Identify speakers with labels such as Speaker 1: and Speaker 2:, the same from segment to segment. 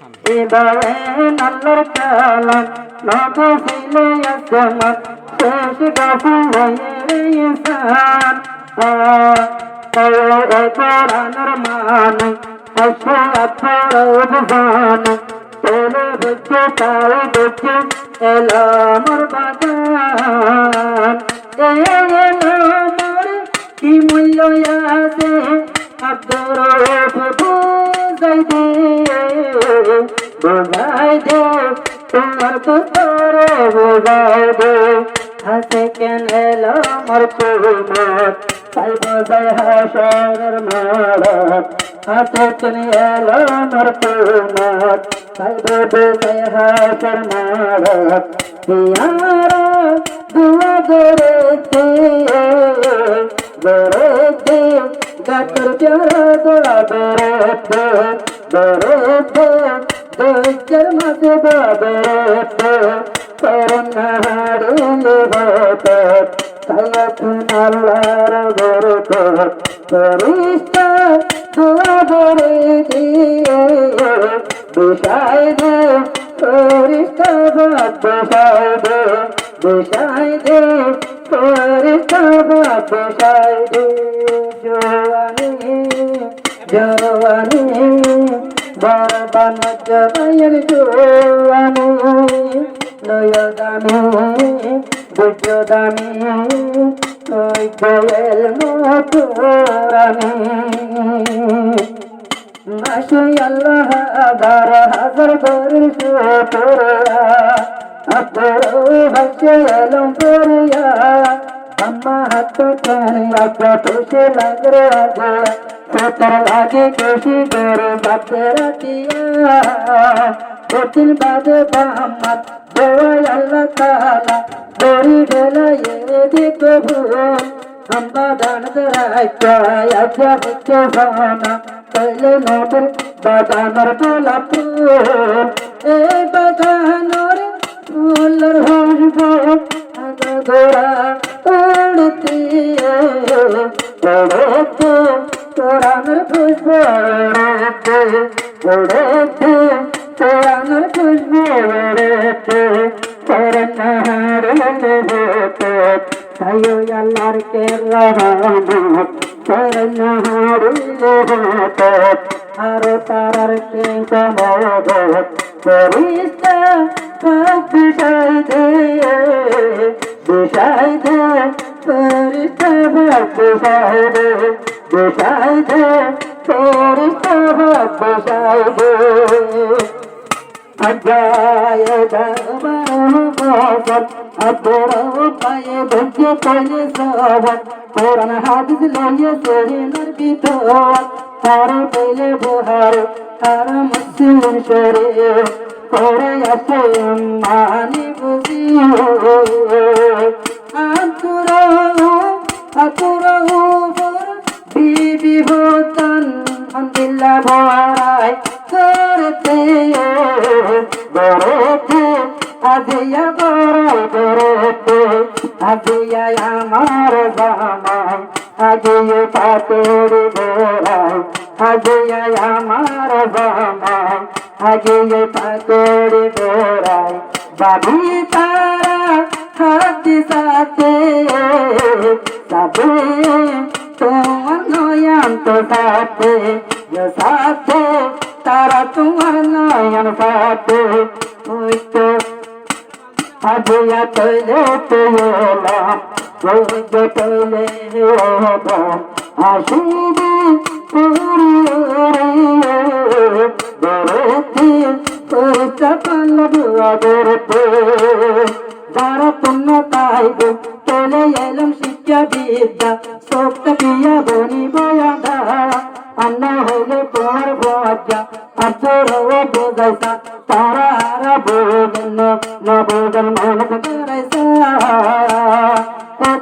Speaker 1: হৃদয়ে আল্লাহর কালাম নবছিলে আসমান শেষ গফলে ইনসান এ কোরআনের মানে আশরাফুল উবহান তেরে দেখে তাই দেখে এলো মোর বাগান এলো মোর কি মূল্য আছে আব্দুর বুঝাই দে তোমার পুত্রে বুঝাই দে হাসে কেন এলো মোর পুরমত তাই বোঝাই হাসরের মাঠ হাসে কেন এলো মোর পুরমত তাই বোঝাই হাসর মাঠ ইয়ারা দুয়া গরেতে গরেতে গাতর প্যারা দোলা গরেতে গরেতে দোজর মাঝে বাবেতে করুণাহারিলে বরকত সাইয়াতুন আল্লাহর বরকত ফেরেশতা দোয়া করে দিয়ে বিশাই দে ফেরেশতা বিশাই দে বিশাই দে ফেরেশতা বিশাই দে জওয়ানি জওয়ানি বারবান জবাইল জওয়ানি নয় দামি বুঝ দামি ওই কোয়েল মতুরানি মাশাআল্লাহ হাজার হাজার শুকরিয়া আপনার হাসে এলম করিয়া अम्मा हाथ करे आजा तुझे लग रहा है सतर लागे खुशी करे बात रतिया दो दिन बाद मोहम्मद दुआ अल्लाह ताला गोरी ढेला ये देखो भूल अम्मा दान दराजा आजा बच्चे भाना पहले नोटर बादानर बोला फूल ए बादानर फूलर होशबो आगा गोरा उड़ती उड़ते कोरानर खुशबू उड़ते कोरानर खुशबू उड़ते कोरनारे होते सायो अल्लाह के रहमत कोरनारे होते आरो तारार के कमोद फरिश्ता कब शायदे बिशायदे फरिश्ता बिशायदे बिशायदे फरिश्ता बिशायदे अजाय दरबार बाबर अबरो पाए बच्चे कोले सावन कुरान हादिस लिए सही नबी तो सारे पहले बुहार हर मुस्लिम शरीफ करे ऐसे मानी बुझियो अतुरो बीबी होतन दिल्ला भराय करते बरते आदिया बरते आदिया আমার জামাই আদিয়ে পাতেরি গোরাই আদিয়া আমার জামাই আদিয়ে পাতেরি গোরাই বাবি তারা হাতি সাথে সাথে তোমার নয়ন তো সাথে সাথে তারা তোমার নয়ন সাথে ওই তো আদিয়া তৈলে পেলাম ওই তো তৈলে হলাম আসিবি বেরোতি তোরটা পাল্লাবু বেরোতে যারা পুণ্য পাইব চলে এলাম শিক্ষা বিদ্যা সপ্ত পিয়া বনি বয়াদা অন্য হলে তোমার বজ্জা আচর বোঝাইছা তারা আরা বোঝেন না বোঝেন মনে করাইছা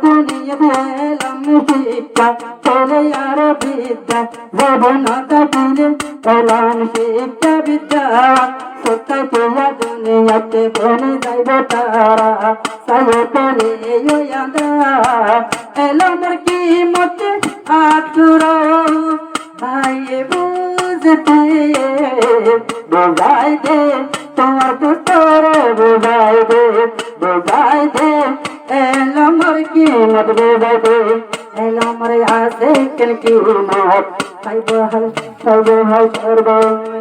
Speaker 1: দুনিয়া এলাম শিক্ষা চলে আর বিদ্যা জীবনটা দিলে এলাম শিক্ষা বিদ্যা সত্য পিয়া দুনিয়াতে বনে যাইব তারা সাইতনে ইয়াদা এলাম কি মতে আতুরা ভাই বুঝতে বোঝাই দে তোমার দুটোরে বোঝাই দে বোঝাই দে এলো মোর কি মত বোঝাই দে এলো মোর আসে কেন কি মত তাই বহাল সর্ব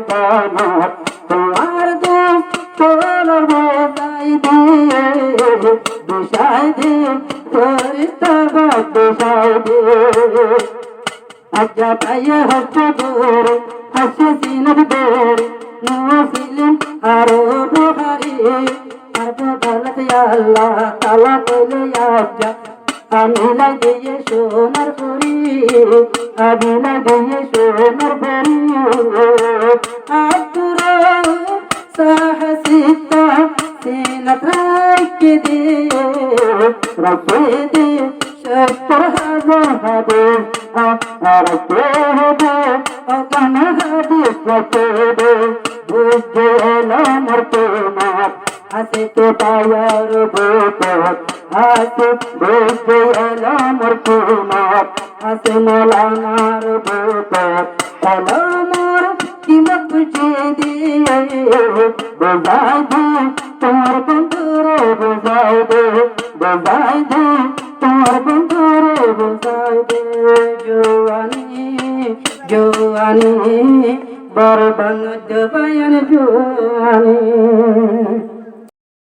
Speaker 1: দানত তোমার দু তোর বোঝাই দে বোঝাই দে তোর তব বোঝাই দে আজ্জা পাইয়ে হস্ত দূর হাসে সিনের দূর মুসলিম আরো বুহারি আর বদলত আল্লাহ তালা বলে আজ্জা আমিলা দিয়ে সোনার পুরি আমিলা দিয়ে সোনার পুরি আব্দুর সাহসিতা সিনত রাখে দিয়ে রাখে দিয়ে সত্তর হাজার হবে রাখে হবে অগান হাদিস রাখে দে বুঝে এলো মোর তোমার হাসে তো পায়ার বুকত হাসে বুঝে এলো মোর তোমার হাসে মৌলানার বুকত এলো মোর কিমত বুঝে দিয়ে বোঝাই দে তোমার বন্ধুরে বোঝাই দে বোঝাই দে তোমার বন্ধুরে বোঝাই দে জোয়ানি জোয়ানি বরবান জবায়ন জোয়ানি